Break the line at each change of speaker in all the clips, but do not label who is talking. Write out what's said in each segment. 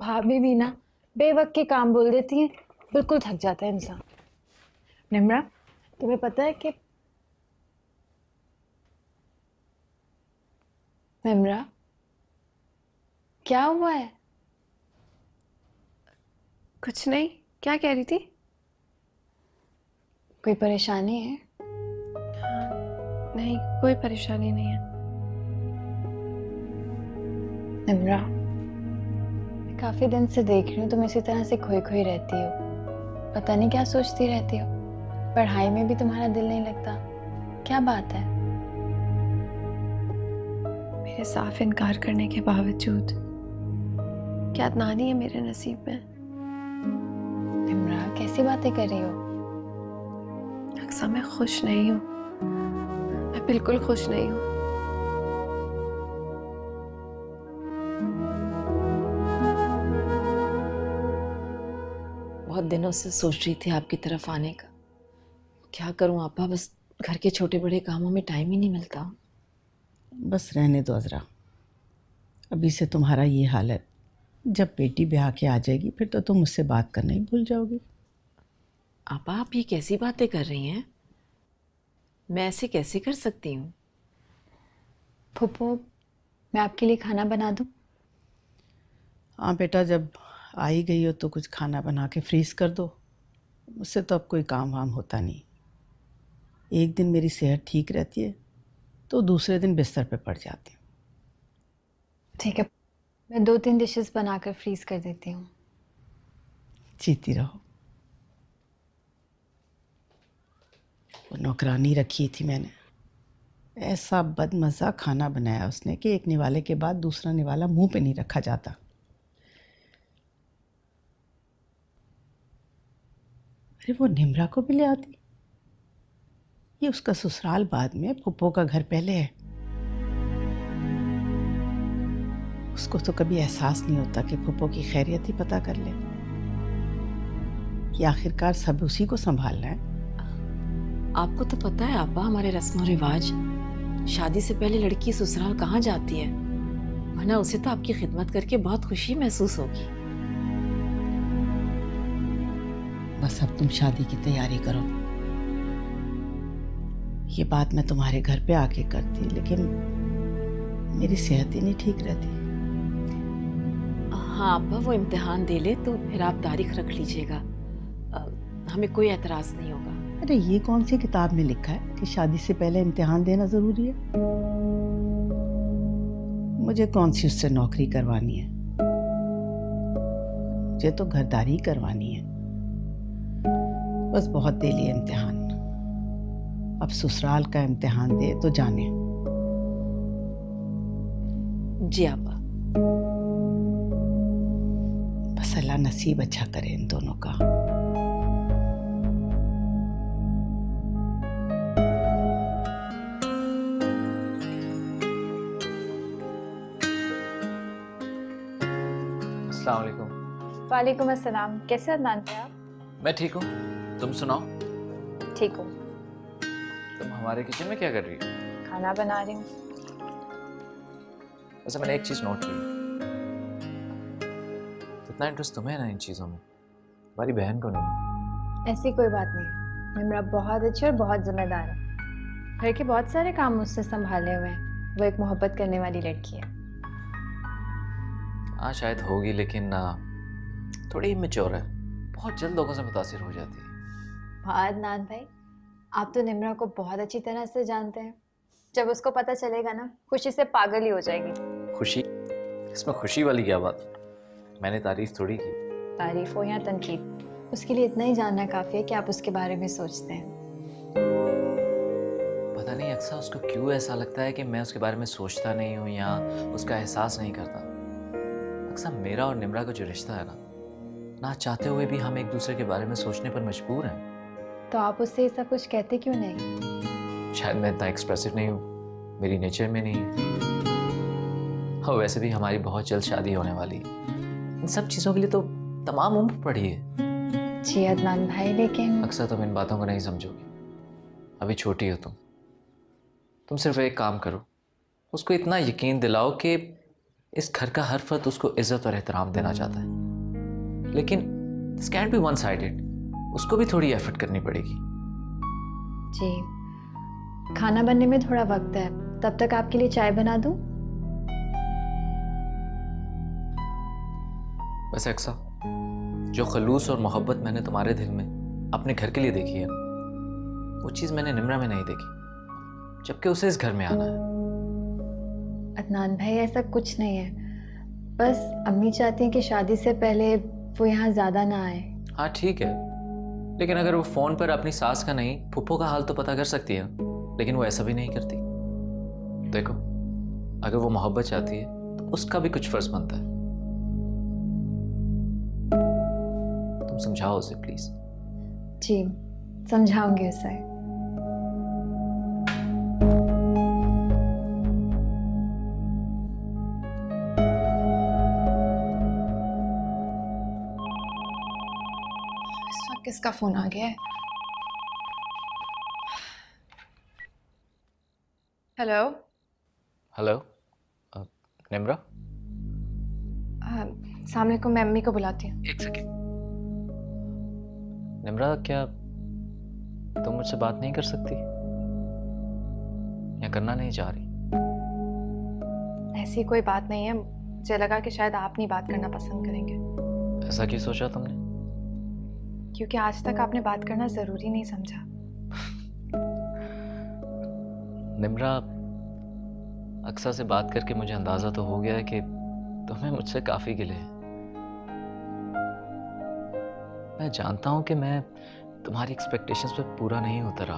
भाभी भी ना बेवक्त के काम बोल देती हैं, बिल्कुल थक जाता है इंसान। निम्रा, तुम्हें पता है कि निम्रा क्या हुआ है?
कुछ नहीं, क्या कह रही थी?
कोई परेशानी है?
नहीं, कोई परेशानी नहीं है।
निम्रा, मैं काफी दिन से देख रही हूँ तुम इसी तरह से खोई खोई रहती हो। पता नहीं क्या सोचती रहती हो। पढ़ाई में भी तुम्हारा दिल नहीं लगता, क्या बात है?
मेरे साफ इनकार करने के बावजूद क्या नानी है मेरे नसीब में?
निम्रा, कैसी बातें कर रही हो?
अक्सर मैं खुश नहीं हूँ, मैं बिल्कुल खुश नहीं हूँ।
बहुत दिनों से सोच रही थी आपकी तरफ आने का। क्या करूं आपा, बस घर के छोटे बड़े कामों में टाइम ही नहीं मिलता।
बस रहने दो अज़रा, अभी से तुम्हारा ये हाल है। जब बेटी ब्याह के आ जाएगी फिर तो तुम मुझसे बात करना ही भूल जाओगी।
आपा, आप ये कैसी बातें कर रही हैं? मैं ऐसे कैसे कर सकती हूँ?
फूफो, मैं आपके लिए खाना बना दूं?
हाँ बेटा, जब आ ही गई हो तो कुछ खाना बना के फ्रीज कर दो। मुझसे तो अब कोई काम वाम होता नहीं। एक दिन मेरी सेहत ठीक रहती है तो दूसरे दिन बिस्तर पे पड़ जाती हूँ।
ठीक है, मैं 2-3 डिशेस बनाकर फ्रीज कर देती हूँ।
जीती रहो। वो नौकरानी रखी थी मैंने, ऐसा बदमज़ा खाना बनाया उसने कि एक निवाले के बाद दूसरा निवाला मुंह पे नहीं रखा जाता। अरे वो निम्रा को भी ले आती। ये उसका ससुराल बाद में, फूफो का घर पहले है। उसको तो कभी एहसास नहीं होता कि फूफो की खैरियत ही पता कर ले। कि आखिरकार सब उसी को संभालना है।
आपको तो पता है आपा, हमारे रस्म और रिवाज, शादी से पहले लड़की ससुराल कहाँ जाती है, वरना उसे तो आपकी खिदमत करके बहुत खुशी महसूस होगी।
बस अब तुम शादी की तैयारी करो। ये बात मैं तुम्हारे घर पे आके करती, लेकिन मेरी सेहत ही नहीं ठीक रहती।
हाँ आपा, वो इम्तिहान दे ले तो फिर आप तारीख रख लीजिएगा, हमें कोई एतराज नहीं होगा।
अरे ये कौन सी किताब में लिखा है कि शादी से पहले इम्तिहान देना जरूरी है? मुझे कौन सी उससे नौकरी करवानी है, मुझे तो घरदारी करवानी है। बस बहुत दे लिए इम्तिहान, अब ससुराल का इम्तिहान दे तो जाने।
जी आपा।
बस अल्लाह नसीब अच्छा करे इन दोनों का।
अस्सलाम वालेकुम।
वालेकुम अस्सलाम। कैसे अदनान थे आप?
मैं ठीक हूँ, तुम सुनाओ।
ठीक हूँ।
तुम हमारे किचन में क्या कर रही हो?
खाना बना रही हूँ।
वैसे मैंने एक चीज़ नोट की, कितना इंटरेस्ट तुम्हें है ना इन चीज़ों में, तुम्हारी बहन को नहीं।
ऐसी कोई बात नहीं है, निम्रा बहुत अच्छी और बहुत जिम्मेदार है। घर के बहुत सारे काम मुझसे संभाले हुए हैं। वो एक मोहब्बत करने वाली लड़की है।
हाँ शायद होगी, लेकिन थोड़ी इमेच्योर है, बहुत जल्द लोगों से मुतासिर हो जाती है।
वाह अदनान भाई, आप तो निम्रा को बहुत अच्छी तरह से जानते हैं। जब उसको पता चलेगा ना, खुशी से पागल ही हो जाएगी।
खुशी? इसमें खुशी वाली क्या बात? मैंने तारीफ थोड़ी की।
तारीफ हो या तनकीद, उसके लिए इतना ही जानना काफी है कि आप उसके बारे में सोचते हैं।
पता नहीं अक्सर उसको क्यों ऐसा लगता है कि मैं उसके बारे में सोचता नहीं हूँ या उसका एहसास नहीं करता। अक्सर मेरा और निम्रा का जो रिश्ता है ना चाहते हुए भी हम एक दूसरे के बारे में सोचने पर मजबूर हैं।
तो आप उससे ऐसा कुछ कहते क्यों नहीं?
शायद मैं इतना एक्सप्रेसिव नहीं हूँ, मेरी नेचर में नहीं। हाँ वैसे भी हमारी बहुत जल्द शादी होने वाली है, इन सब चीज़ों के लिए तो तमाम उम्र पड़ी है।
जी अदनान भाई, लेकिन
अक्सर तुम इन बातों को नहीं समझोगी, अभी छोटी हो तुम सिर्फ एक काम करो, उसको इतना यकीन दिलाओ कि इस घर का हर फर्द उसको इज्जत और एहतराम देना चाहता है, लेकिन this cantt B one sided. उसको भी थोड़ी एफर्ट करनी पड़ेगी।
जी, खाना बनने में थोड़ा वक्त है, तब तक आपके लिए चाय बना दूं?
वैसे अक्सा, जो खलूस और मोहब्बत मैंने तुम्हारे दिल में अपने घर के लिए देखी है, वो चीज़ मैंने निम्रा में नहीं देखी, जबकि उसे इस घर में आना है।
अदनान भाई, ऐसा कुछ नहीं है, बस अम्मी चाहती हैं कि शादी से पहले वो यहाँ ज़्यादा ना आए।
हाँ ठीक है, लेकिन अगर वो फ़ोन पर अपनी सास का नहीं फूफो का हाल तो पता कर सकती है, लेकिन वो ऐसा भी नहीं करती। देखो, अगर वो मोहब्बत चाहती है तो उसका भी कुछ फ़र्ज बनता है। तुम समझाओ उसे प्लीज़।
जी, समझाऊंगी उसे।
इस वक्त किसका फोन आ गया है? हेलो।
हेलो, निम्रा।
अस्सलाम वालेकुम, मैं अम्मी को बुलाती हूँ।
एक सेकेंड। निम्रा, क्या तुम मुझसे बात नहीं कर सकती या करना नहीं चाह रही?
ऐसी कोई बात नहीं है, मुझे लगा कि शायद आप नहीं बात करना पसंद करेंगे।
ऐसा क्यों सोचा तुमने?
क्योंकि आज तक आपने बात करना जरूरी नहीं समझा।
निम्रा, अक्सा से बात करके मुझे अंदाजा तो हो गया है कि तुम्हें मुझसे काफी गिले हैं। मैं जानता हूं कि मैं तुम्हारी एक्सपेक्टेशंस पे पूरा नहीं उतरा,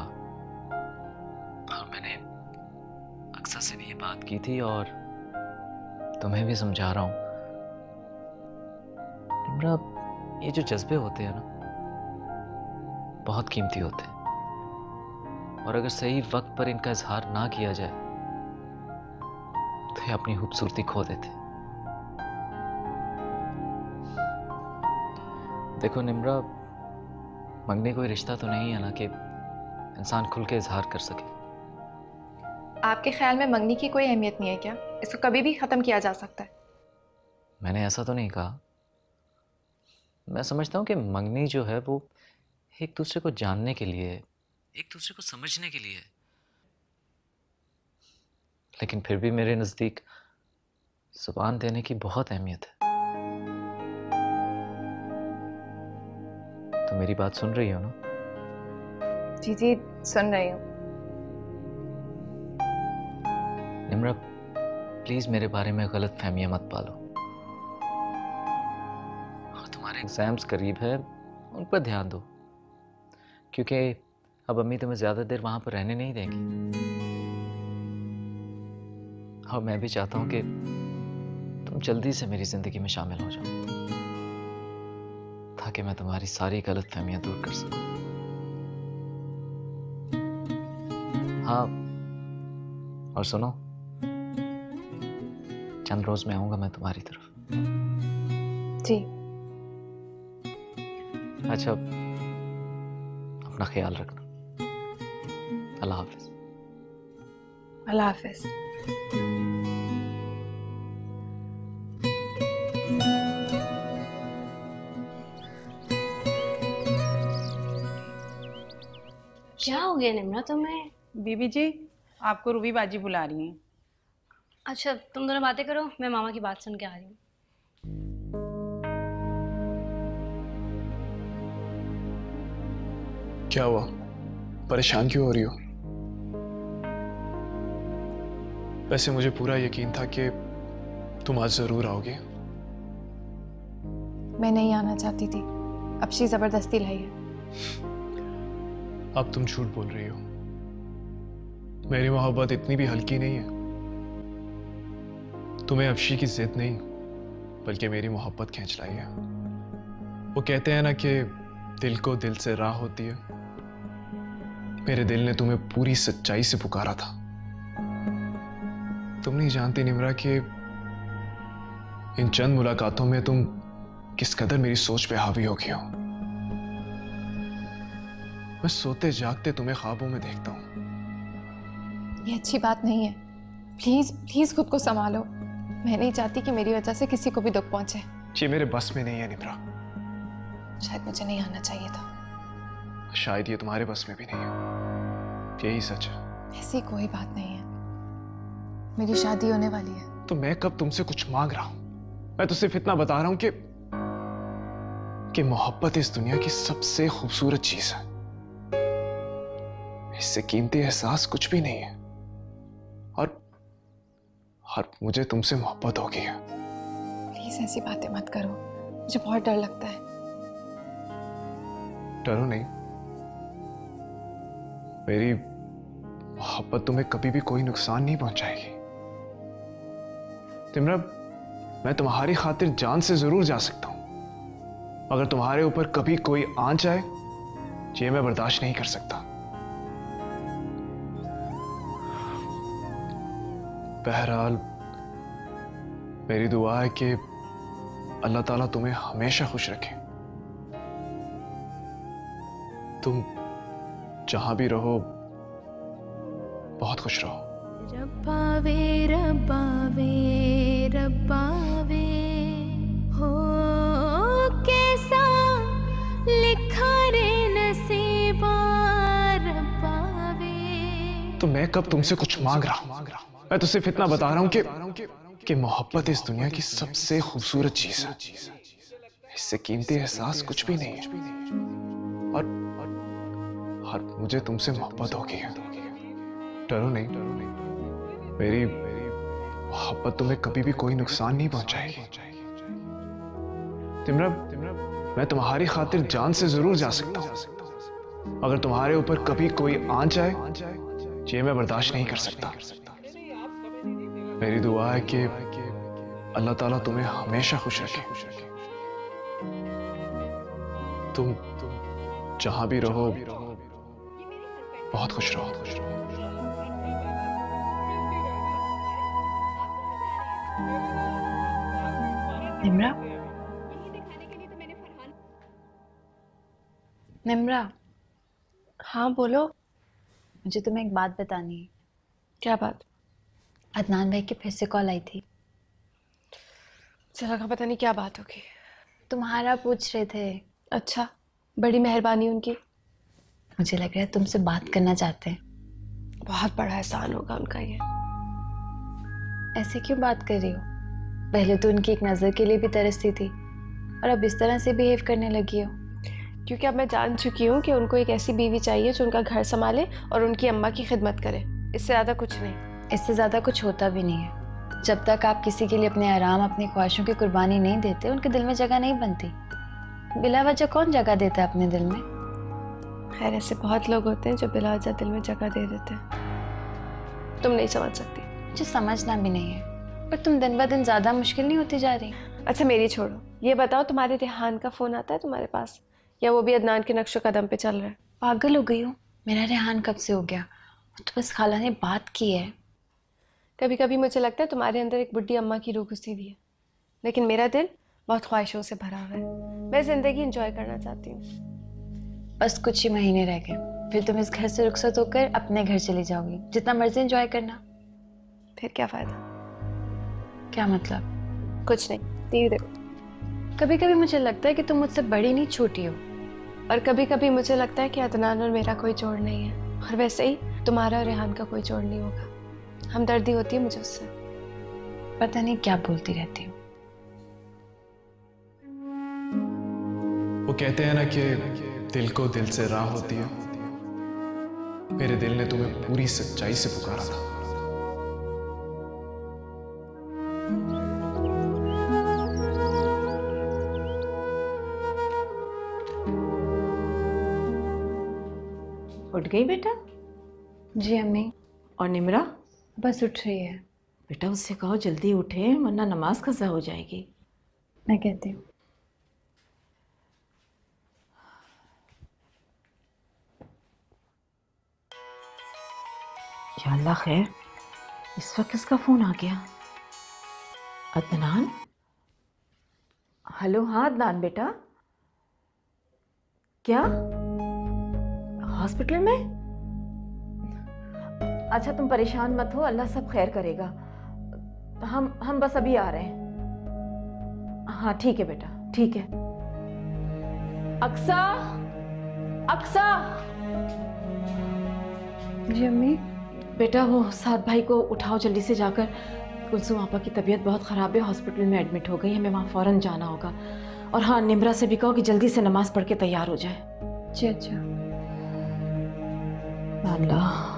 और मैंने अक्सा से भी ये बात की थी और तुम्हें भी समझा रहा हूं। निम्रा, ये जो जज्बे होते हैं ना, बहुत कीमती होते हैं, और अगर सही वक्त पर इनका इजहार ना किया जाए तो ये अपनी खूबसूरती खो देते। देखो निम्रा, मंगनी कोई रिश्ता तो नहीं है ना कि इंसान खुल के इजहार कर सके।
आपके ख्याल में मंगनी की कोई अहमियत नहीं है क्या? इसको कभी भी खत्म किया जा सकता है।
मैंने ऐसा तो नहीं कहा। मैं समझता हूँ कि मंगनी जो है वो एक दूसरे को जानने के लिए, एक दूसरे को समझने के लिए, लेकिन फिर भी मेरे नज़दीक ज़ुबान देने की बहुत अहमियत है। तो मेरी बात सुन रही हो ना?
जी जी, सुन रही हूँ।
निम्रा, प्लीज़ मेरे बारे में गलत फहमियाँ मत पालो। और तुम्हारे एग्ज़ाम्स करीब है, उन पर ध्यान दो, क्योंकि अब अम्मी तुम्हें ज़्यादा देर वहाँ पर रहने नहीं देंगी। और मैं भी चाहता हूँ कि तुम जल्दी से मेरी ज़िंदगी में शामिल हो जाओ, ताकि मैं तुम्हारी सारी गलतफहमियाँ दूर कर सकूँ। हाँ, और सुनो, चंद रोज में आऊंगा मैं तुम्हारी तरफ।
जी।
अच्छा, अपना ख्याल रखना। अल्लाह हाफिज।
अल्लाह हाफिज।
क्या हो गया निम्रा तुम्हें?
बीबी जी, आपको रूबी बाजी बुला रही हैं।
अच्छा, तुम दोनों बातें करो, मैं मामा की बात सुन के आ रही हूँ।
क्या हुआ? परेशान क्यों हो रही हो? वैसे मुझे पूरा यकीन था कि तुम आज जरूर आओगे।
मैं नहीं आना चाहती थी, अबशी जबरदस्ती लाई है।
अब तुम झूठ बोल रही हो। मेरी मोहब्बत इतनी भी हल्की नहीं है। तुम्हें अबशी की जिद नहीं, बल्कि मेरी मोहब्बत खींच लाई है। वो कहते हैं ना कि दिल को दिल से राह होती है। मेरे दिल ने तुम्हें पूरी सच्चाई से पुकारा था। तुम नहीं जानती निम्रा कि इन चंद मुलाकातों में तुम किस कदर मेरी सोच पे हावी हो गई हो। मैं सोते जागते तुम्हें ख्वाबों में देखता हूं।
ये अच्छी बात नहीं है। प्लीज प्लीज खुद को संभालो। मैं नहीं चाहती कि मेरी वजह से किसी को भी दुख पहुंचे।
ये मेरे बस में नहीं है निम्रा।
शायद मुझे नहीं आना चाहिए था।
शायद ये तुम्हारे बस में भी नहीं है, यही सच है।
ऐसी कोई बात नहीं है, मेरी शादी होने वाली है।
तो मैं कब तुमसे कुछ मांग रहा हूं? मैं तो सिर्फ इतना बता रहा हूं कि मोहब्बत इस दुनिया की सबसे खूबसूरत चीज है। इससे कीमती एहसास कुछ भी नहीं है। और मुझे तुमसे मोहब्बत हो गई है।
प्लीज ऐसी बातें मत करो, मुझे बहुत डर लगता है।
डरो नहीं, मेरी मोहब्बत तुम्हें कभी भी कोई नुकसान नहीं पहुंचाएगी। तिमरा, मैं तुम्हारी खातिर जान से जरूर जा सकता हूं, अगर तुम्हारे ऊपर कभी कोई आंच आए, ये मैं बर्दाश्त नहीं कर सकता। बहरहाल मेरी दुआ है कि अल्लाह ताला तुम्हें हमेशा खुश रखे। तुम जहां भी रहो बहुत खुश रहो।
रब्बा वे रब्बा वे रब्बा वे, हो कैसा लिखा रे नसीबा रब्बा वे।
तो मैं कब तुमसे कुछ मांग रहा हूं? मैं तो सिर्फ इतना बता रहा हूं कि मोहब्बत इस दुनिया की सबसे खूबसूरत चीज है। इससे कीमती एहसास कुछ भी नहीं है। और मुझे तुमसे मोहब्बत हो गई है। डरो नहीं, मेरी मोहब्बत तुम्हें कभी भी कोई नुकसान नहीं पहुंचाएगी। तिमरा, मैं तुम्हारी खातिर जान से जरूर जा सकता हूं, अगर तुम्हारे ऊपर कभी कोई आंच आए, ये मैं बर्दाश्त नहीं कर सकता। मेरी दुआ है कि अल्लाह ताला तुम्हें हमेशा खुश रखे। तुम जहां भी रहो बहुत खुश रहो।
निम्रा, निम्रा,
हाँ बोलो।
मुझे तुम्हें एक बात बतानी है।
क्या बात?
अदनान भाई की फिर से कॉल आई थी।
चला का पता नहीं क्या बात होगी।
तुम्हारा पूछ रहे थे।
अच्छा, बड़ी मेहरबानी उनकी।
मुझे लग रहा है तुमसे बात करना चाहते हैं।
बहुत बड़ा एहसान होगा उनका ये।
ऐसे क्यों बात कर रही हो? पहले तो उनकी एक नज़र के लिए भी तरसती थी और अब इस तरह से बिहेव करने लगी हो।
क्योंकि अब मैं जान चुकी हूँ कि उनको एक ऐसी बीवी चाहिए जो उनका घर संभाले और उनकी अम्मा की खिदमत करे। इससे ज़्यादा कुछ नहीं।
इससे ज़्यादा कुछ होता भी नहीं है। जब तक आप किसी के लिए अपने आराम, अपनी ख्वाहिशों की कुर्बानी नहीं देते, उनके दिल में जगह नहीं बनती। बिला वजह कौन जगह देता है अपने दिल में?
खैर, ऐसे बहुत लोग होते हैं जो बिला वजह दिल में जगह दे देते हैं। तुम नहीं समझ सकती।
मुझे समझना भी नहीं है, पर तुम दिन ब दिन ज़्यादा मुश्किल नहीं होती जा रही।
अच्छा मेरी छोड़ो, ये बताओ तुम्हारे रेहान का फ़ोन आता है तुम्हारे पास, या वो भी अदनान के नक्शो कदम पे चल रहा है?
पागल हो गई हो? मेरा रेहान कब से हो गया? तो बस खाला ने बात की है।
कभी कभी मुझे लगता है तुम्हारे अंदर एक बुढ़ी अम्मा की रूह घुसी हुई है, लेकिन मेरा दिल बहुत ख्वाहिशों से भरा हुआ है। मैं ज़िंदगी एंजॉय करना चाहती हूँ।
बस कुछ ही महीने रह गए, फिर तुम इस घर से रुखसत होकर अपने घर चली जाओगी। जितना मर्जी एंजॉय करना।
फिर क्या फ़ायदा?
क्या मतलब?
कुछ नहीं, टीवी देखो।
कभी कभी मुझे लगता है कि तुम मुझसे बड़ी नहीं छोटी हो,
और कभी कभी मुझे लगता है कि अदनान और मेरा कोई जोड़ नहीं है, और वैसे ही तुम्हारा और रेहान का कोई जोड़ नहीं होगा। हमदर्दी होती है मुझे उससे।
पता नहीं क्या बोलती रहती हूँ।
वो कहते हैं ना कि दिल को दिल से राह होती है। मेरे दिल ने तुम्हें पूरी सच्चाई से पुकारा था।
उठ गई बेटा?
जी अम्मी।
और निम्रा?
बस उठ रही है।
बेटा उससे कहो जल्दी उठे, वरना नमाज कज़ा हो जाएगी।
मैं कहती हूँ।
या अल्लाह खैर, इस वक्त किसका फ़ोन आ गया? अदनान? हेलो, हाँ अदनान बेटा। क्या हॉस्पिटल में? अच्छा तुम परेशान मत हो, अल्लाह सब खैर करेगा। हम बस अभी आ रहे हैं। हाँ ठीक है बेटा, ठीक है। अक्सा, अक्सा।
जी अम्मी।
बेटा वो साद भाई को उठाओ जल्दी से, जाकर कुलसुम आपा की तबीयत बहुत ख़राब है, हॉस्पिटल में एडमिट हो गई, हमें वहाँ फ़ौरन जाना होगा। और हाँ, निम्रा से भी कहो कि जल्दी से नमाज पढ़ के तैयार हो जाए।
जी अच्छा।
अल्लाह।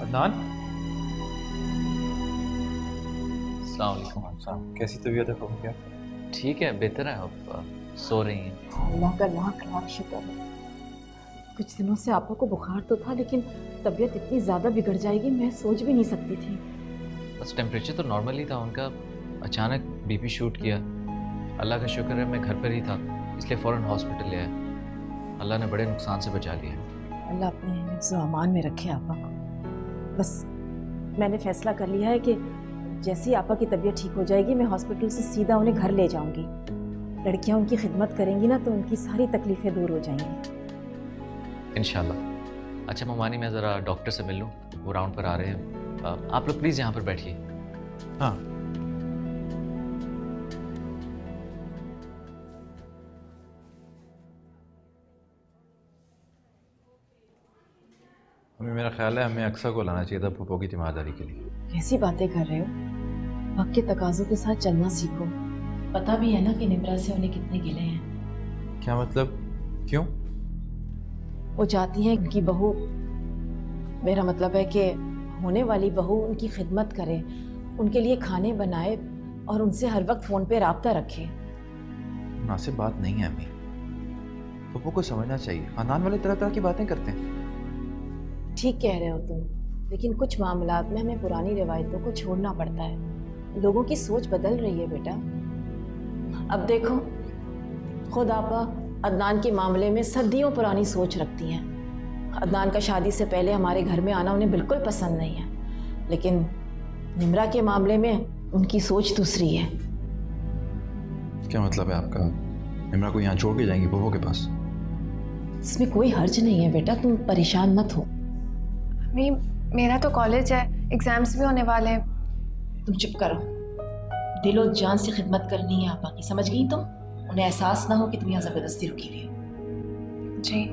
अदनान, अस्सलाम वालेकुम।
कैसी तबीयत है बहू? क्या
ठीक है, बेहतर है। अब सो रही हैं।
अल्लाह का लाख लाख शुक्र है। कुछ दिनों से आपा को बुखार तो था, लेकिन तबीयत इतनी ज़्यादा बिगड़ जाएगी मैं सोच भी नहीं सकती थी।
बस टेम्परेचर तो नॉर्मल ही था उनका, अचानक बीपी शूट किया। अल्लाह का शुक्र है मैं घर पर ही था, इसलिए फ़ौरन हॉस्पिटल ले आया। अल्लाह ने बड़े नुकसान से बचा लिया।
अल्लाह अपने हिफ्ज़ व अमान में रखे आपा को। बस मैंने फैसला कर लिया है कि जैसे ही आपा की तबीयत ठीक हो जाएगी मैं हॉस्पिटल से सीधा उन्हें घर ले जाऊंगी। लड़कियां उनकी खिदमत करेंगी ना तो उनकी सारी तकलीफ़ें दूर हो जाएंगी
इंशाल्लाह। अच्छा ममानी, मैं ज़रा डॉक्टर से मिल लूँ, वो राउंड पर आ रहे हैं। आप लोग प्लीज़ यहाँ पर बैठिए।
हाँ। हमें, मेरा ख्याल है हमें अक्सा को लाना चाहिए था पप्पो की तीमारदारी के लिए।
कैसी बातें कर रहे हो? वक्त के तकाजों के साथ चलना सीखो। पता भी है ना कि निम्रा से उन्हें कितने गिले हैं।
क्या मतलब? क्यों?
वो चाहती हैं उनकी बहू, मेरा मतलब है कि होने वाली बहू उनकी खिदमत करे, उनके लिए खाने बनाए और उनसे हर वक्त फ़ोन पे राब्ता रखे।
मुनासिब बात नहीं है अम्मी, पप्पो को समझना चाहिए। खानदान वाले तरह तरह की बातें करते हैं।
ठीक कह रहे हो तुम, लेकिन कुछ मामलात में हमें पुरानी रिवायतों को छोड़ना पड़ता है। लोगों की सोच बदल रही है बेटा। अब देखो, खुद आपा अदनान के मामले में सदियों पुरानी सोच रखती हैं। अदनान का शादी से पहले हमारे घर में आना उन्हें बिल्कुल पसंद नहीं है, लेकिन निम्रा के मामले में उनकी सोच दूसरी है।
क्या मतलब है आपका? निम्रा को यहाँ छोड़ के जाएंगी पप्पो के पास?
इसमें कोई हर्ज नहीं है बेटा, तुम परेशान मत हो।
अम्मी, मेरा तो कॉलेज है, एग्जाम्स भी होने वाले हैं।
तुम चुप करो। दिलो जान से खिदमत करनी है आपा की, समझ गई तुम? उन्हें एहसास ना हो कि तुम यहाँ जबरदस्ती रुकी हुई हो।
जी।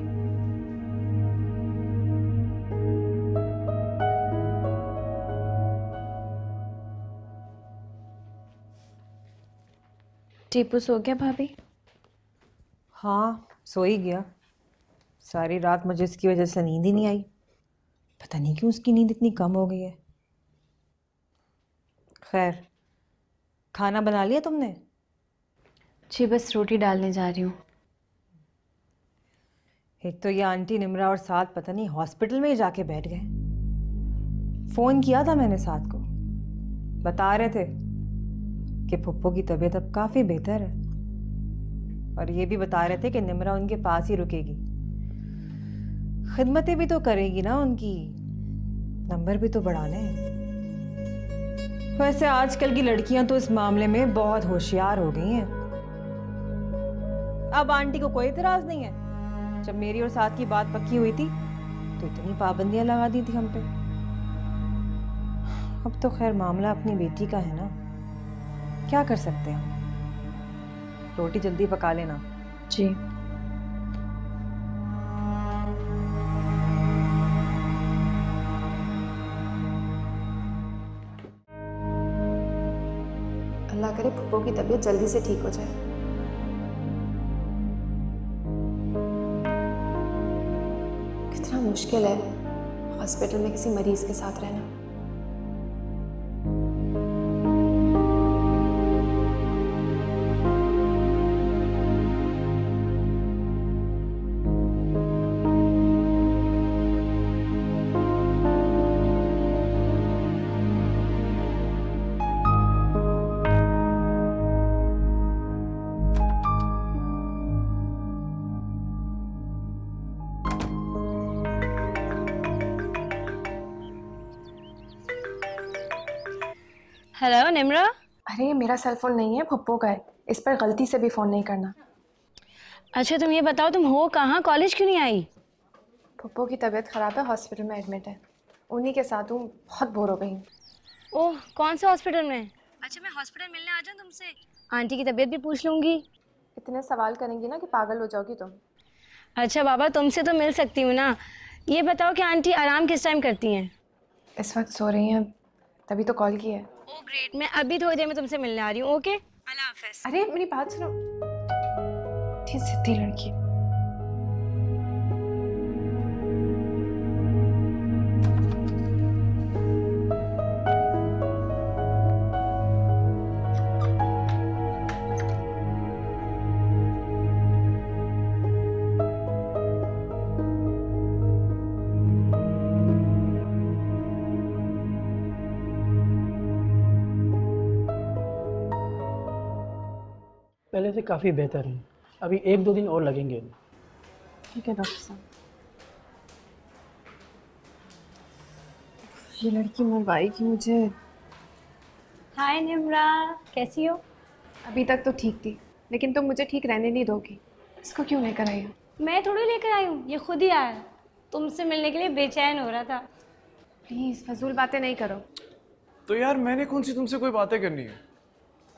टीपू सो गया भाभी?
हाँ, सो ही गया। सारी रात मुझे इसकी वजह से नींद ही नहीं आई। पता नहीं क्यों उसकी नींद इतनी कम हो गई है। खैर, खाना बना लिया तुमने?
जी बस रोटी डालने जा रही हूँ।
एक तो ये आंटी निम्रा और साथ पता नहीं हॉस्पिटल में ही जाके बैठ गए। फ़ोन किया था मैंने साथ को, बता रहे थे कि पप्पो की तबीयत अब काफ़ी बेहतर है, और ये भी बता रहे थे कि निम्रा उनके पास ही रुकेगी, खिदमतें भी तो करेगी ना उनकी, नंबर भी तो बढ़ाने हैं। वैसे आजकल की लड़कियां तो इस मामले में बहुत होशियार हो गई हैं। अब आंटी को कोई इतराज नहीं है। जब मेरी और साथ की बात पक्की हुई थी तो इतनी पाबंदियां लगा दी थी हम पे। अब तो खैर मामला अपनी बेटी का है ना, क्या कर सकते हैं। रोटी जल्दी पका लेना।
जी।
अल्लाह करे पप्पो की तबीयत जल्दी से ठीक हो जाए। कितना मुश्किल है हॉस्पिटल में किसी मरीज के साथ रहना।
हेलो निम्रा।
अरे ये मेरा सेल फोन नहीं है, पप्पो का है। इस पर गलती से भी फ़ोन नहीं करना।
अच्छा तुम ये बताओ, तुम हो कहाँ, कॉलेज क्यों नहीं आई?
पप्पो की तबीयत ख़राब है, हॉस्पिटल में एडमिट है। उन्हीं के साथ हूँ, बहुत बोर हो गई हूँ।
ओह, कौन से हॉस्पिटल में? अच्छा मैं हॉस्पिटल मिलने आ जाऊँ तुमसे? आंटी की तबीयत भी पूछ लूँगी।
इतने सवाल करेंगी ना कि पागल हो जाओगी तुम।
अच्छा बाबा, तुमसे तो मिल सकती हूँ ना। ये बताओ कि आंटी आराम किस टाइम करती हैं?
इस वक्त सो रही हैं, तभी तो कॉल किया है।
ओह ग्रेट, मैं अभी थोड़ी देर में तुमसे मिलने आ रही हूँ। ओके, अल्लाह हाफिज़।
अरे मेरी बात सुनो, ठीक सीधी लड़की।
पहले से काफ़ी बेहतर है। अभी 1-2 दिन और लगेंगे।
ठीक है डॉक्टर साहब। ये लड़की मरवाएगी मुझे।
हाय निम्रा, कैसी हो?
अभी तक तो ठीक थी, लेकिन तुम मुझे ठीक रहने नहीं दोगी। इसको क्यों लेकर आई हो?
मैं थोड़ी लेकर आई हूँ, ये खुद ही आया। तुमसे मिलने के लिए बेचैन हो रहा था।
प्लीज़ फजूल बातें नहीं करो।
तो यार मैंने कौन सी तुमसे कोई बातें करनी है?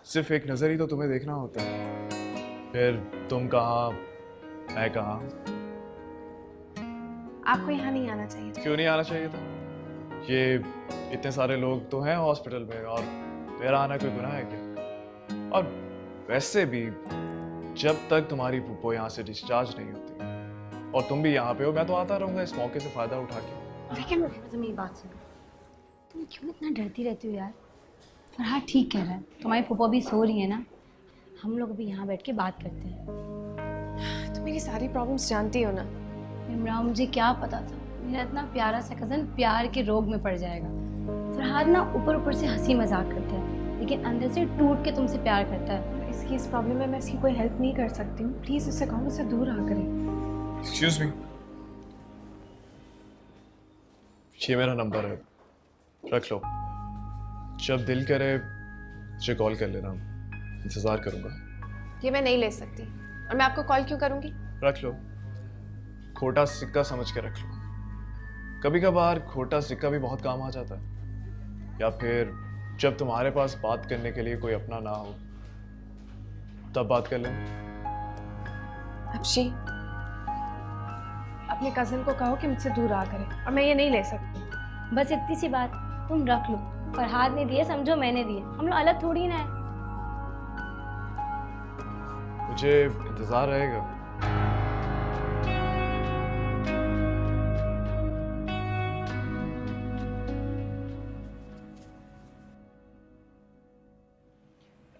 सिर्फ एक नज़र ही तो तुम्हें देखना होता है। फिर तुम कहाँ, मैं कहाँ।
आपको यहाँ नहीं आना चाहिए था।
क्यों नहीं आना चाहिए था? ये इतने सारे लोग तो हैं हॉस्पिटल में, और मेरा आना कोई गुनाह है क्या? और वैसे भी जब तक तुम्हारी पुप्पो यहाँ से डिस्चार्ज नहीं होती और तुम भी यहाँ पे हो, मैं तो आता रहूँगा इस मौके से फ़ायदा उठा के।
लेकिन तुम ये बात सुनो, तुम क्यों इतना डरती रहती हो यार? फरहाद ठीक कह रहा है, तुम्हारी फूफा भी सो रही है ना, हम लोग अभी यहाँ बैठ के बात करते हैं।
तुम मेरी सारी प्रॉब्लम्स जानती हो ना।
इमरान, मुझे क्या पता था मेरा इतना प्यारा सा कज़न प्यार के रोग में पड़ जाएगा। फरहाद ना ऊपर ऊपर से हंसी मजाक करता है, लेकिन अंदर से टूट के तुमसे प्यार करता है।
इसकी इस प्रॉब्लम में मैं इसकी कोई हेल्प नहीं कर सकती हूँ। प्लीज़ इससे कहो मुझसे दूर आ करे।
एक्सक्यूज मी, ये मेरा नंबर है, रख लो। जब दिल करे मुझे कॉल कर लेना, इंतज़ार करूँगा।
ये मैं नहीं ले सकती, और मैं आपको कॉल क्यों करूँगी?
रख लो, खोटा सिक्का समझ के रख लो। कभी कभार खोटा सिक्का भी बहुत काम आ जाता है। या फिर जब तुम्हारे पास बात करने के लिए कोई अपना ना हो, तब बात कर लें।
अफशी, अपने कज़न को कहो कि मुझसे दूर आ करे, और मैं ये नहीं ले सकती।
बस इतनी सी बात, तुम रख लो। फरहाद ने दिए समझो मैंने दिए, हम लोग अलग थोड़ी ना है।
मुझे इंतजार रहेगा।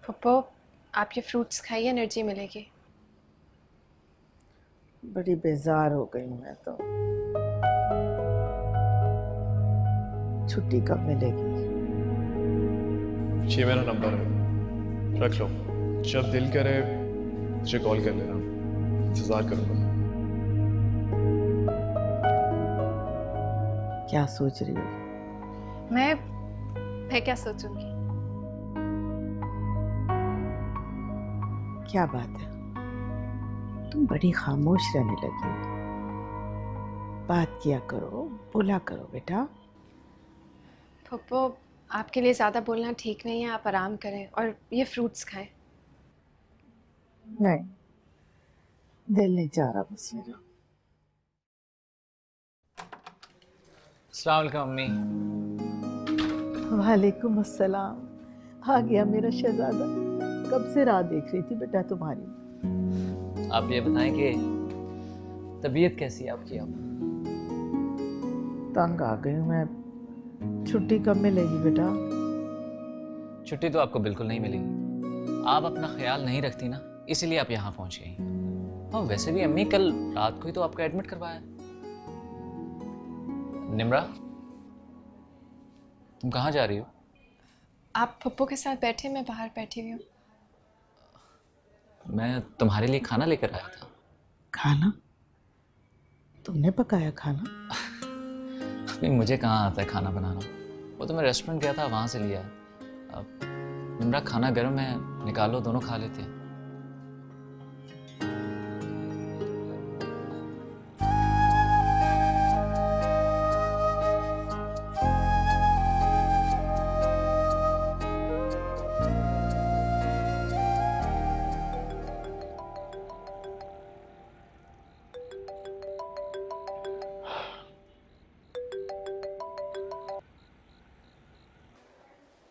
पप्पो, आप ये फ्रूट्स खाइए, एनर्जी मिलेगी।
बड़ी बेजार हो गई मैं तो। छुट्टी कब मिलेगी?
ये मेरा नंबर है, रख लो। जब दिल करे मुझे कॉल कर लेना, इंतजार करूंगा।
क्या सोच रही हो?
मैं क्या सोचूंगी?
क्या बात है, तुम बड़ी खामोश रहने लगी। बात किया करो, बोला करो बेटा।
पप्पो, आपके लिए ज़्यादा बोलना ठीक नहीं है, आप आराम करें और ये फ्रूट्स खाएं।
नहीं, दिल नहीं चाह रहा बस मेरा।
अस्सलाम वालेकुम अम्मी।
वालेकुम अस्सलाम। आ गया मेरा शहजादा। कब से राह देख रही थी बेटा तुम्हारी।
आप ये बताएं कि तबीयत कैसी है आपकी? अब
तंग आ गई हूँ मैं। छुट्टी कब मिलेगी बेटा?
छुट्टी तो आपको बिल्कुल नहीं मिलेगी। आप अपना ख्याल नहीं रखती ना, इसीलिए आप यहाँ पहुँच गई। और वैसे भी अम्मी कल रात को ही तो आपका एडमिट करवाया। निम्रा, तुम कहाँ जा रही हो?
आप पप्पो के साथ बैठे, मैं बाहर बैठी हुई हूँ।
मैं तुम्हारे लिए खाना लेकर आया था।
खाना? तुमने पकाया खाना?
नहीं, मुझे कहाँ आता है खाना बनाना। वो तो मैं रेस्टोरेंट गया था, वहाँ से लिया है। निम्रा खाना गर्म है, निकालो, दोनों खा लेते हैं।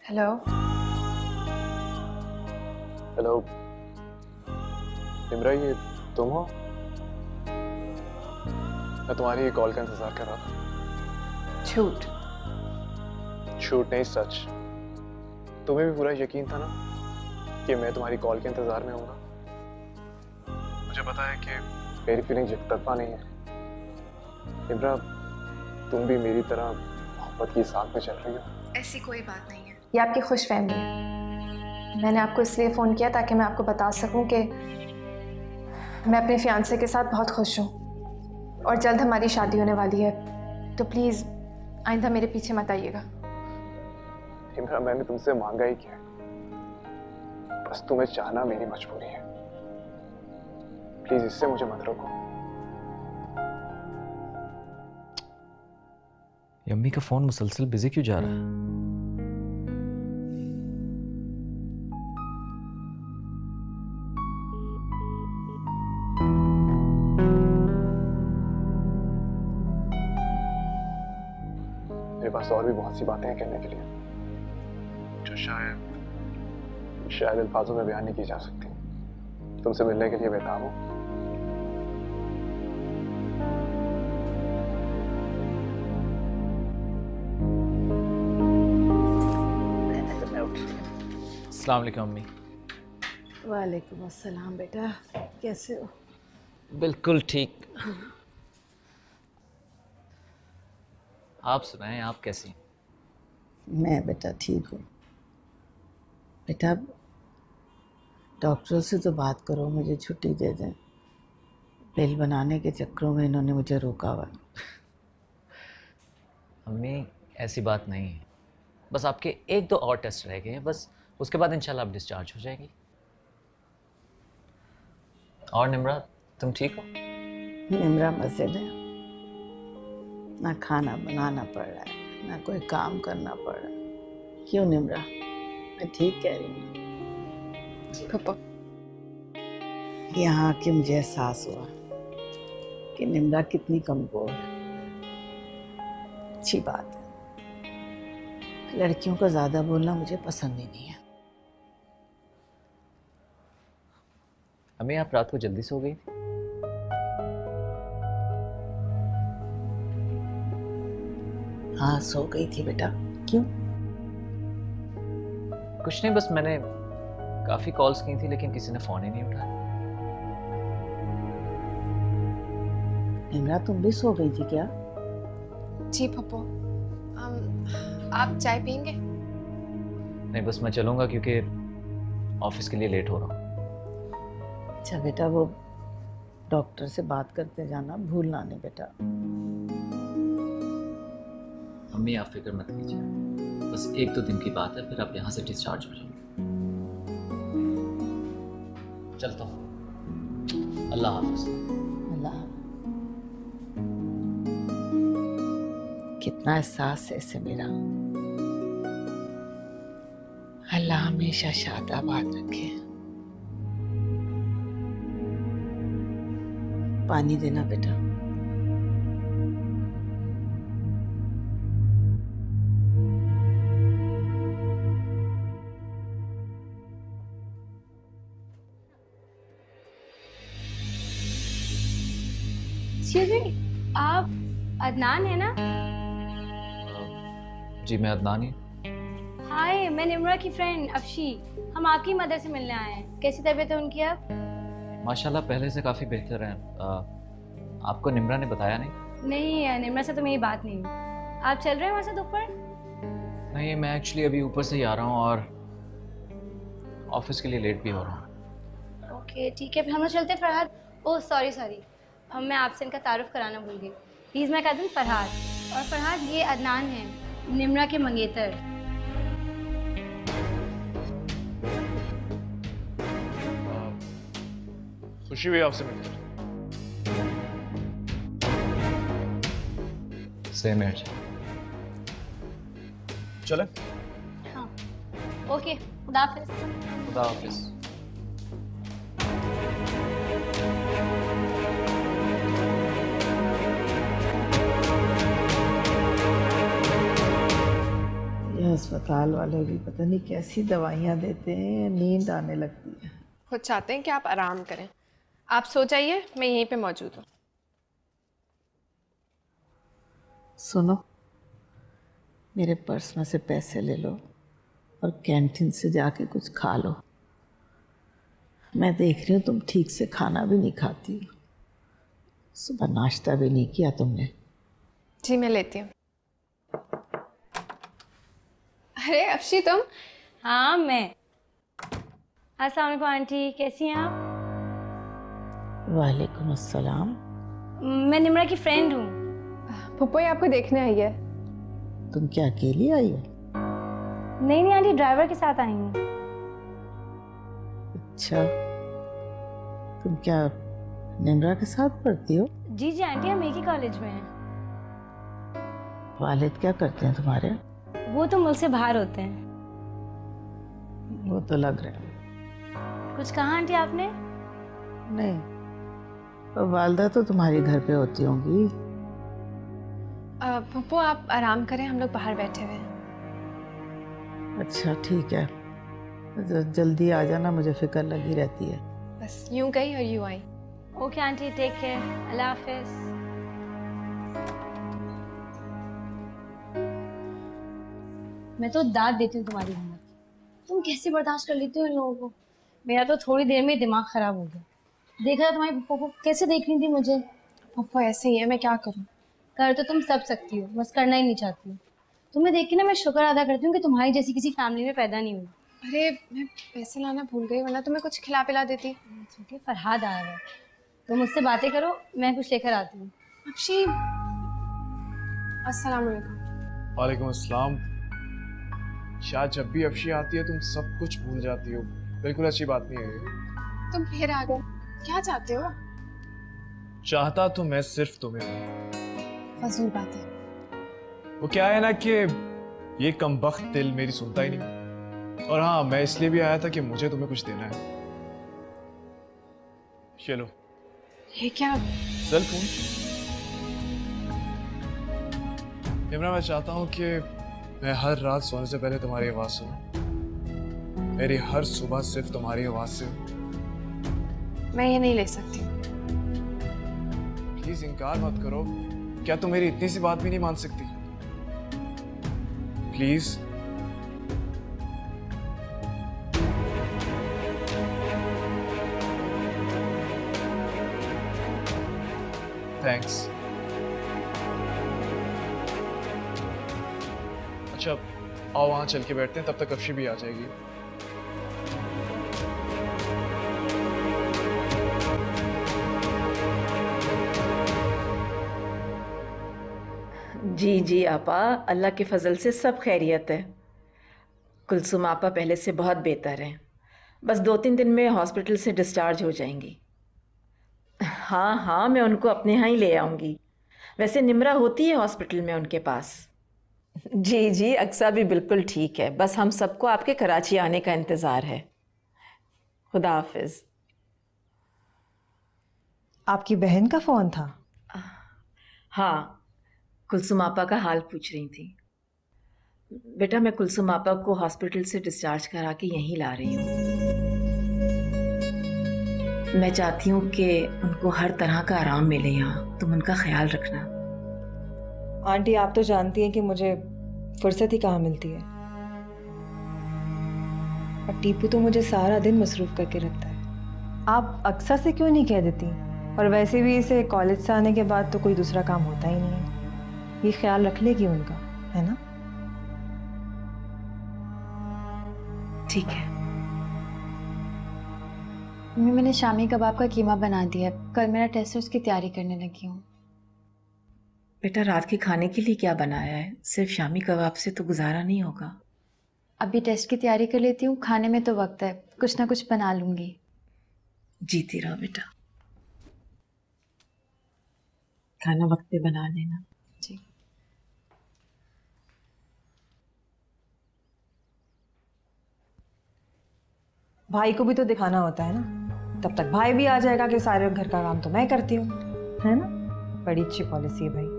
हेलो
हेलो निम्रा, ये तुम हो? मैं तुम्हारी कॉल का इंतजार कर रहा था।
झूठ।
झूठ नहीं, सच। तुम्हें भी पूरा यकीन था ना कि मैं तुम्हारी कॉल के इंतजार में होऊंगा। मुझे पता है कि मेरी फीलिंग एकतरफा नहीं है। निम्रा, तुम भी मेरी तरह मोहब्बत की साथ में चल रही हो।
ऐसी कोई बात नहीं है, ये आपकी खुशफहमी है। मैंने आपको इसलिए फ़ोन किया ताकि मैं आपको बता सकूं कि मैं अपने फियांसे के साथ बहुत खुश हूँ और जल्द हमारी शादी होने वाली है। तो प्लीज़ आइंदा मेरे पीछे मत आइएगा।
निम्रा, मैंने तुमसे मांगा ही क्या है? बस तुम्हें चाहना मेरी मजबूरी है। प्लीज इससे मुझे मत रोको।
यम्मी का फोन मुसलसल बिजी क्यों जा रहा है?
मेरे पास और भी बहुत सी बातें हैं कहने के लिए जो शायद अल्फाजों में बयान नहीं की जा सकती। तुमसे मिलने के लिए बेताब हूं।
अस्सलाम वालेकुम अम्मी।
वालेकुम अस्सलाम बेटा, कैसे हो?
बिल्कुल ठीक। आप सुनाएं, आप कैसी हैं?
मैं बेटा ठीक हूँ। बेटा डॉक्टर से तो बात करो, मुझे छुट्टी दे दें। बिल बनाने के चक्करों में इन्होंने मुझे रोका हुआ।
अम्मी ऐसी बात नहीं है, बस आपके 1-2 और टेस्ट रह गए हैं, बस उसके बाद इंशाल्लाह आप डिस्चार्ज हो जाएगी। और निम्रा तुम ठीक हो?
निम्रा मजे में, ना खाना बनाना पड़ रहा है ना कोई काम करना पड़ रहा है। क्यों निम्रा, मैं ठीक कह रही हूँ?
पापा,
यहाँ आके मुझे एहसास हुआ कि निम्रा कितनी कमजोर है। अच्छी बात है, लड़कियों का ज्यादा बोलना मुझे पसंद ही नहीं है।
अम्मी आप रात को जल्दी सो गई थी?
हाँ सो गई थी बेटा। क्यों?
कुछ नहीं, बस मैंने काफी कॉल्स की थी लेकिन किसी ने फोन ही नहीं उठाया।
निम्रा तुम भी सो गई थी क्या?
जी पप्पू, आप चाय पियेंगे?
नहीं बस मैं चलूंगा क्योंकि ऑफिस के लिए लेट हो रहा हूँ।
अच्छा बेटा, वो डॉक्टर से बात करते जाना, भूलना नहीं बेटा।
अम्मी आप फिक्र मत कीजिए, बस 1-2 दिन की बात है, फिर आप यहाँ से डिस्चार्ज हो जाएंगे। चलता हूँ, अल्लाह हाफ़िज़।
अल्लाह। कितना एहसास है इसे मेरा। अल्लाह हमेशा शादाबाद रखे। पानी देना बेटा।
आप अदनान है ना?
जी मैं अदनान ही।
हाय, मैं निम्रा की फ्रेंड अफशी। हम आपकी मदर से मिलने आए हैं। कैसी तबीयत है उनकी अब?
माशाल्लाह पहले से काफ़ी बेहतर है। आपको निम्रा ने बताया नहीं?
नहीं, निम्रा से तो मेरी बात नहीं हुई। आप चल रहे हैं वहाँ से ऊपर?
नहीं, मैं एक्चुअली अभी ऊपर से ही आ रहा हूँ और ऑफिस के लिए लेट भी हो रहा हूँ।
ओके ठीक है, फिर हम लोग चलते हैं। फरहाद, ओह सॉरी, मैं आपसे इनका तारुफ कराना भूल गई। He is my cousin Farhad. और फरहाद ये अदनान है, निम्रा के मंगेतर।
खुशी हुई आपसे मिलकर।
सेम है।
चले?
हाँ ओके, खुदा हाफिज।
खुदा हाफिज।
ये अस्पताल वाले भी पता नहीं कैसी दवाइयाँ देते हैं, नींद आने लगती है।
खुद चाहते हैं कि आप आराम करें। आप सो जाइए, मैं यहीं पे मौजूद हूँ।
सुनो, मेरे पर्स में से पैसे ले लो और कैंटीन से जाके कुछ खा लो। मैं देख रही हूँ तुम ठीक से खाना भी नहीं खाती हो, सुबह नाश्ता भी नहीं किया तुमने।
जी मैं लेती हूँ। अरे अफशी तुम?
हाँ मैं। अस्सलाम वालेकुम आंटी, कैसी हैं आप?
वालेकुम अस्सलाम।
मैं निम्रा की फ्रेंड हूँ।
फुप्पो ये आपको देखने आई है।
तुम क्या अकेली आई हो?
नहीं नहीं आंटी, ड्राइवर के साथ आई हूँ।
अच्छा, तुम क्या निम्रा के साथ पढ़ती हो?
जी जी आंटी, हम एक ही कॉलेज में हैं।
वालिद क्या करते हैं तुम्हारे?
वो तो मुल्क से बाहर होते हैं।
वो तो लग रहा है।
कुछ कहा आंटी आपने?
नहीं, तो वालदा तो तुम्हारी घर पे होती होंगी।
पप्पू आप आराम करें, हम लोग बाहर बैठे हुए हैं।
अच्छा ठीक है, जल्दी आ जाना, मुझे फिक्र लगी रहती है।
बस यूं गई और यूं आई।
ओके आंटी, टेक केयर, अल्लाह हाफिज। मैं तो दाद देती हूँ तुम्हारी हिम्मत। तुम कैसे बर्दाश्त कर लेती हो इन लोगों को? मेरा तो थोड़ी देर में दिमाग खराब हो गया। देखा था तुम्हारी पप्पो को कैसे देख रही थी मुझे।
पप्पो ऐसे ही है, मैं क्या करूँ?
कर तो तुम सब सकती हो, बस करना ही नहीं चाहती हो। तुम्हें देख के ना मैं शुक्र अदा करती हूँ कि तुम्हारी जैसी किसी फैमिली में पैदा नहीं हुई।
अरे मैं पैसे लाना भूल गई, वरना तुम्हें कुछ खिला पिला देती।
फरहाद आ रहा है, तुम मुझसे बातें करो, मैं कुछ लेकर आती हूँ।
अफशी, अस्सलाम वालेकुम।
वालेकुम अस्सलाम। शायद जब भी अफशी आती है तुम सब कुछ भूल जाती हो। बिल्कुल अच्छी बात नहीं है ये।
तुम फिर आ गए, क्या चाहते हो?
चाहता तो मैं सिर्फ तुम्हें।
फजूल बात है।
वो क्या है ना कि ये कमबख्त दिल मेरी सुनता ही नहीं। और हाँ, मैं इसलिए भी आया था कि मुझे तुम्हें कुछ देना है। चलो।
ये क्या?
Cell phone. निम्रा, मैं चाहता हूँ कि मैं हर रात सोने से पहले तुम्हारी आवाज सुनूं। मेरी हर सुबह सिर्फ तुम्हारी आवाज से।
मैं ये नहीं ले सकती।
प्लीज इनकार मत करो। क्या तुम मेरी इतनी सी बात भी नहीं मान सकती? प्लीज। थैंक्स। अच्छा, आओ वहां चल के बैठते हैं, तब तक अफशी भी आ जाएगी।
जी जी आपा, अल्लाह के फजल से सब खैरियत है। कुलसुम आपा पहले से बहुत बेहतर हैं, बस 2-3 दिन में हॉस्पिटल से डिस्चार्ज हो जाएंगी। हाँ हाँ, मैं उनको अपने यहाँ ही ले आऊँगी। वैसे निम्रा होती है हॉस्पिटल में उनके पास। जी जी, अक्सा भी बिल्कुल ठीक है, बस हम सबको आपके कराची आने का इंतज़ार है। खुदा हाफिज।
आपकी बहन का फ़ोन था?
हाँ, कुलसुम आपा का हाल पूछ रही थी। बेटा, मैं कुलसुम आपा को हॉस्पिटल से डिस्चार्ज करा के यहीं ला रही हूँ। मैं चाहती हूँ कि उनको हर तरह का आराम मिले यहाँ, तुम उनका ख्याल रखना।
आंटी, आप तो जानती हैं कि मुझे फुर्सत ही कहाँ मिलती है, और टीपू तो मुझे सारा दिन मसरूफ़ करके रखता है। आप अक्सर से क्यों नहीं कह देती? और वैसे भी इसे कॉलेज से आने के बाद तो कोई दूसरा काम होता ही नहीं है, ये ख्याल रख लेगी उनका, है ना?
ठीक है
मम्मी, मैंने शामी कबाब का कीमा बना दिया है, कल मेरा टेस्ट है, उसकी तैयारी करने लगी हूँ।
बेटा, रात के खाने के लिए क्या बनाया है? सिर्फ शामी कबाब से तो गुजारा नहीं होगा।
अभी टेस्ट की तैयारी कर लेती हूँ, खाने में तो वक्त है, कुछ ना कुछ बना लूँगी।
जीती रहो बेटा। खाना वक्त पे बना लेना।
जी।
भाई को भी तो दिखाना होता है ना, तब तक भाई भी आ जाएगा कि सारे घर का काम तो मैं करती हूँ, है ना? बड़ी अच्छी पॉलिसी है भाई।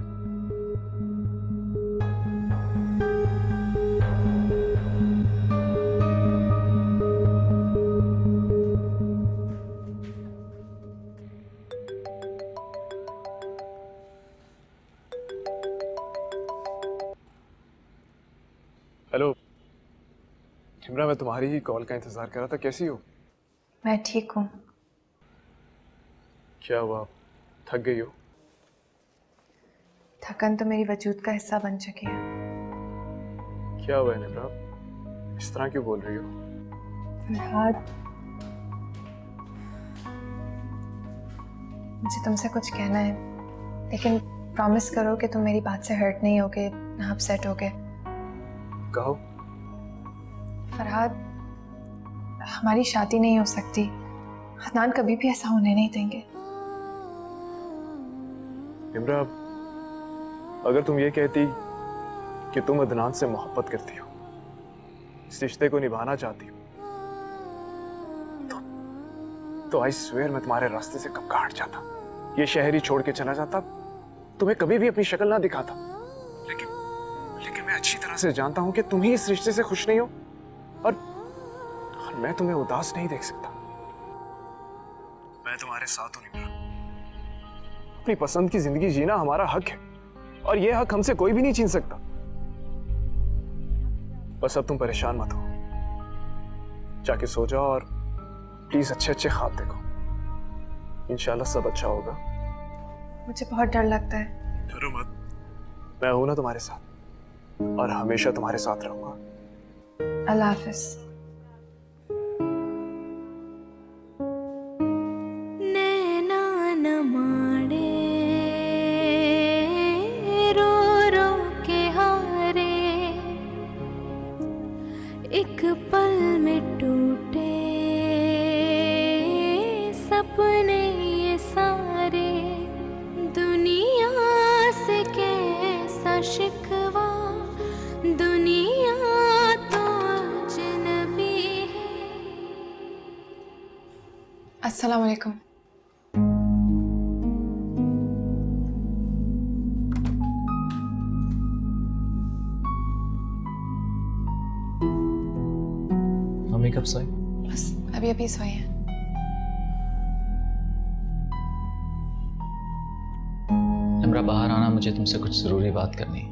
हेलो निम्रा, मैं तुम्हारी ही कॉल का इंतजार कर रहा था। कैसी हो?
मैं ठीक हूँ।
क्या हुआ, थक गई हो?
थकन तो मेरी वजूद का हिस्सा बन चुकी है।
क्या हुआ है निम्रा, इस तरह क्यों बोल रही हो?
फरहाद, मुझे तुमसे कुछ कहना है, लेकिन प्रॉमिस करो कि तुम मेरी बात से हर्ट नहीं होगे, ना अपसेट होगे।
कहो।
फरहाद, हमारी शादी नहीं हो सकती। अदनान कभी भी ऐसा होने नहीं देंगे।
निम्रा, अगर तुम ये कहती कि तुम अदनान से मोहब्बत करती हो, इस रिश्ते को निभाना चाहती हो, तो आई स्वेयर मैं तुम्हारे रास्ते से कब का हट जाता, ये शहर ही छोड़ के चला जाता, तुम्हें कभी भी अपनी शक्ल ना दिखाता। लेकिन मैं अच्छी तरह से जानता हूं कि तुम ही इस रिश्ते से खुश नहीं हो, और मैं तुम्हें उदास नहीं देख सकता। मैं तुम्हारे साथ हूं निम्रा। अपनी पसंद की जिंदगी जीना हमारा हक है, और यह हक हमसे कोई भी नहीं छीन सकता। बस अब तुम परेशान मत हो, जाके सो जाओ और प्लीज अच्छे अच्छे ख्वाब देखो। इंशाल्लाह सब अच्छा होगा।
मुझे बहुत डर लगता है।
डरो मत, मैं हूं ना तुम्हारे साथ, और हमेशा तुम्हारे साथ रहूंगा।
अल्लाह हाफिज।
एक पल में टूटे सपने ये सारे, दुनिया से कैसा शिकवा, दुनिया तो अजनबी है।
अस्सलाम वालेकुम।
मम्मी कब सोई?
बस अभी अभी सोई है।
निम्रा, बाहर आना, मुझे तुमसे कुछ जरूरी बात करनी है।